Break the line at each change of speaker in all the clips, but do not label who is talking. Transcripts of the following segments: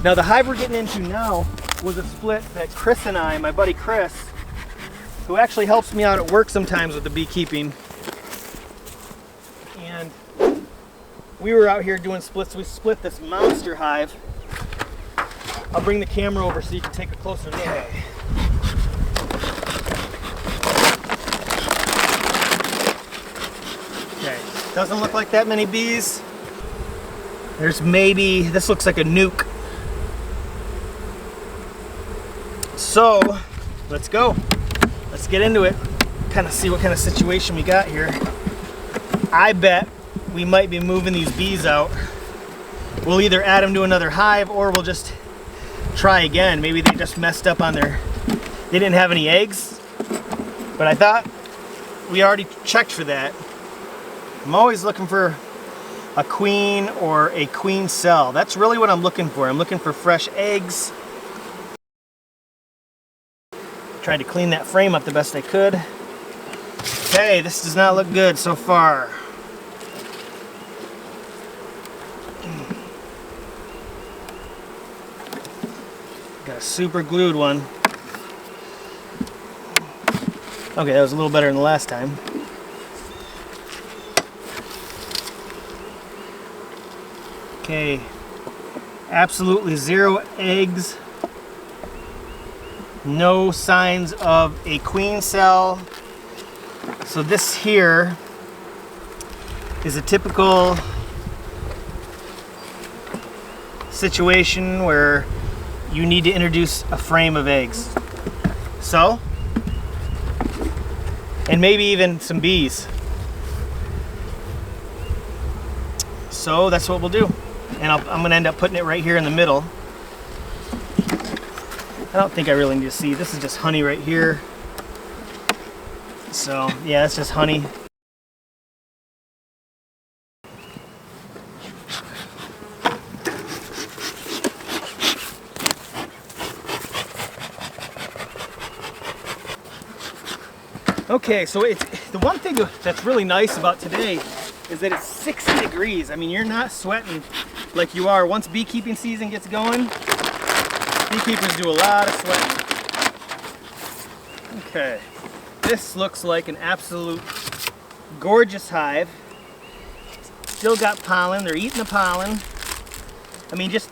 Now the hive we're getting into now was a split that Chris and I, my buddy Chris, who actually helps me out at work sometimes with the beekeeping, and we were out here doing splits. We split this monster hive. I'll bring the camera over so you can take a closer look. Okay, doesn't look like that many bees. There's maybe, this looks like a nuke. So, let's go. Let's get into it. Kind of see what kind of situation we got here. I bet we might be moving these bees out. We'll either add them to another hive or we'll just try again. Maybe they just messed up on their, they didn't have any eggs. But I thought we already checked for that. I'm always looking for a queen or a queen cell. That's really what I'm looking for. I'm looking for fresh eggs. Tried to clean that frame up the best I could. Okay, this does not look good so far. Got a super glued one. Okay, that was a little better than the last time. Okay, absolutely 0 eggs. No signs of a queen cell. So this here is a typical situation where you need to introduce a frame of eggs. So, and maybe even some bees. So that's what we'll do. And I'm gonna end up putting it right here in the middle. I don't think I really need to see. This is just honey right here. So yeah, that's just honey. Okay, so it's the one thing that's really nice about today is that it's 60 degrees. I mean, you're not sweating like you are once beekeeping season gets going. Beekeepers do a lot of sweating. Okay, this looks like an absolute gorgeous hive. Still got pollen, they're eating the pollen. I mean, just,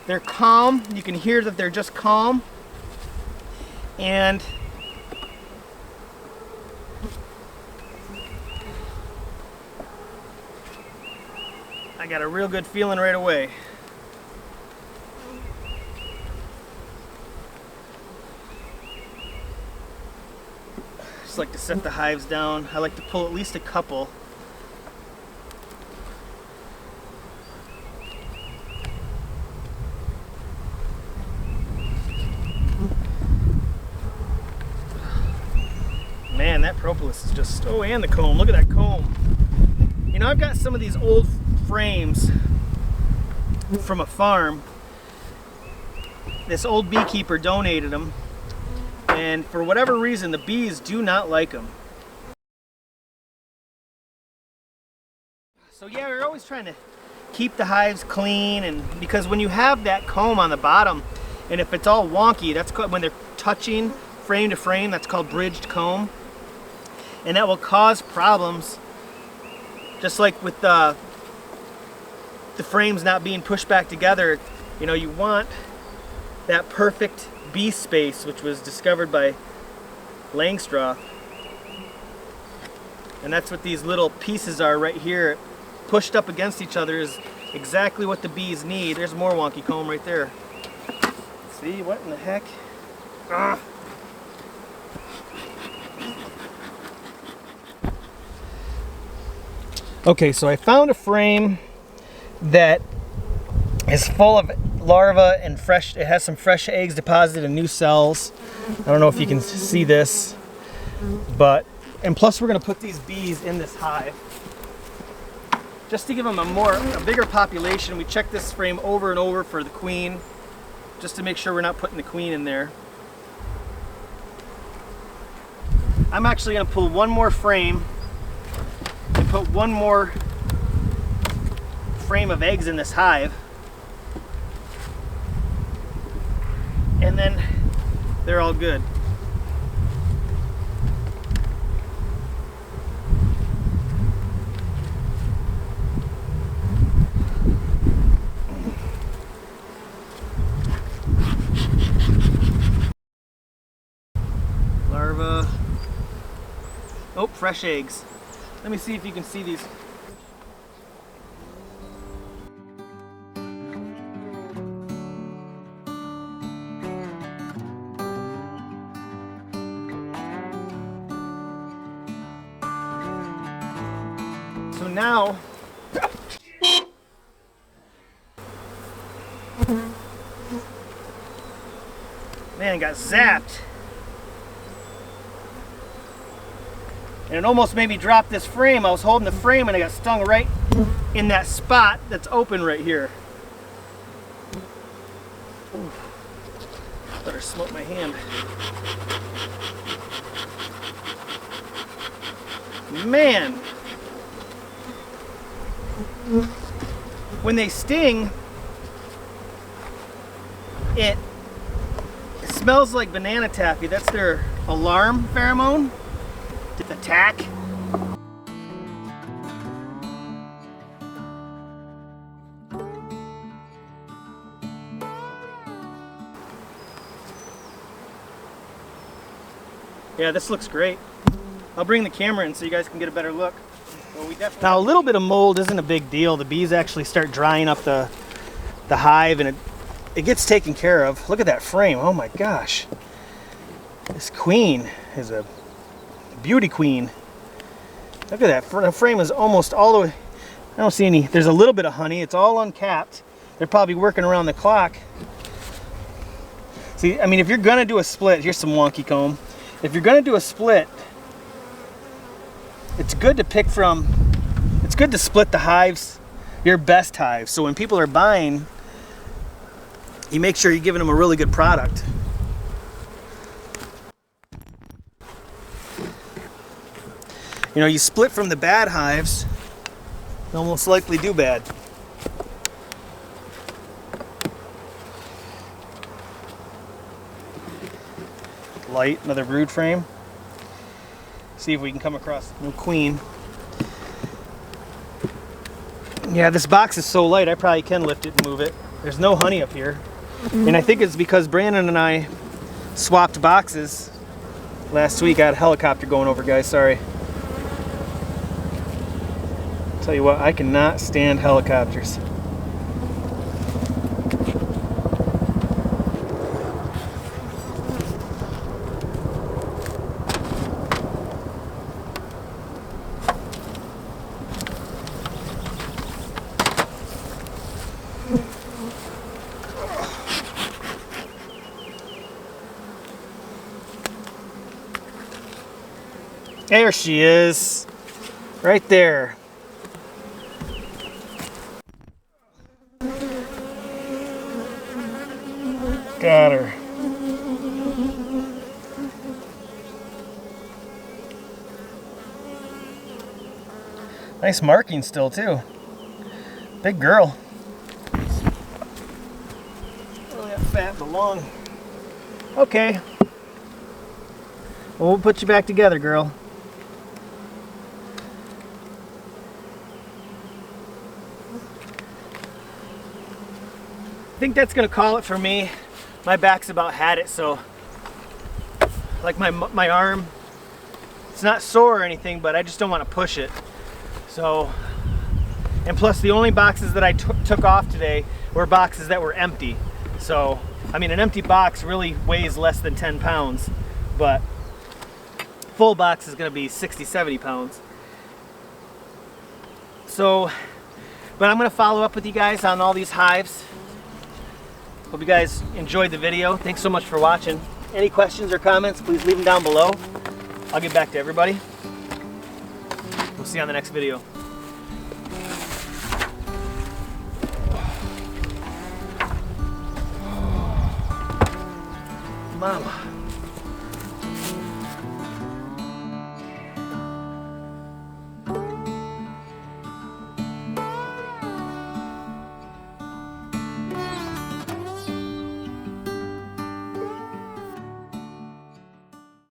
they're calm. You can hear that they're just calm. And I got a real good feeling right away. Just like to set the hives down. I like to pull at least a couple. Man, that propolis is just, oh, and the comb. Look at that comb. You know, I've got some of these old frames from a farm. This old beekeeper donated them. And for whatever reason, the bees do not like them. So yeah, we're always trying to keep the hives clean, and because when you have that comb on the bottom, and if it's all wonky, that's called, when they're touching frame to frame, that's called bridged comb. And that will cause problems, just like with the frames not being pushed back together. You know, you want that perfect bee space, which was discovered by Langstroth, and that's what these little pieces are right here, pushed up against each other, is exactly what the bees need. There's more wonky comb right there. See, what in the heck? Ugh. Okay, so I found a frame that is full of larvae and fresh, it has some fresh eggs deposited in new cells. I don't know if you can see this, but, and plus we're gonna put these bees in this hive just to give them a bigger population. We check this frame over and over for the queen, just to make sure we're not putting the queen in there. I'm actually gonna pull one more frame and put one more frame of eggs in this hive. and then they're all good. Larva. Oh, fresh eggs. Let me see if you can see these. So now, man, got zapped. And it almost made me drop this frame. I was holding the frame and I got stung right in that spot that's open right here. Ooh. Better smoke my hand. Man. When they sting, it smells like banana taffy. That's their alarm pheromone to attack. Yeah, this looks great. I'll bring the camera in so you guys can get a better look. Well, now a little bit of mold isn't a big deal. The bees actually start drying up the hive and it gets taken care of. Look at that frame. Oh my gosh. This queen is a beauty queen. Look at that. The frame is almost all the way. I don't see any. There's a little bit of honey. It's all uncapped. They're probably working around the clock. See, I mean, if you're going to do a split, here's some wonky comb. If you're going to do a split, it's good to pick from, it's good to split the hives, your best hives. So when people are buying, you make sure you're giving them a really good product. You know, you split from the bad hives, they'll most likely do bad. Light, another brood frame. See if we can come across no queen. Yeah, this box is so light I probably can lift it and move it. There's no honey up here. And I think it's because Brandon and I swapped boxes last week. I had a helicopter going over, guys, sorry. Tell you what, I cannot stand helicopters. There she is, right there. Got her. Nice marking still too. Big girl. Really that fat but long. Okay. Well, we'll put you back together, girl. I think that's gonna call it for me. My back's about had it, so like my arm, it's not sore or anything, but I just don't want to push it. So, and plus the only boxes that I took off today were boxes that were empty. So, I mean, an empty box really weighs less than 10 pounds, but full box is gonna be 60, 70 pounds. So, but I'm gonna follow up with you guys on all these hives. Hope you guys enjoyed the video. Thanks so much for watching. Any questions or comments, please leave them down below. I'll get back to everybody. We'll see you on the next video. Mama.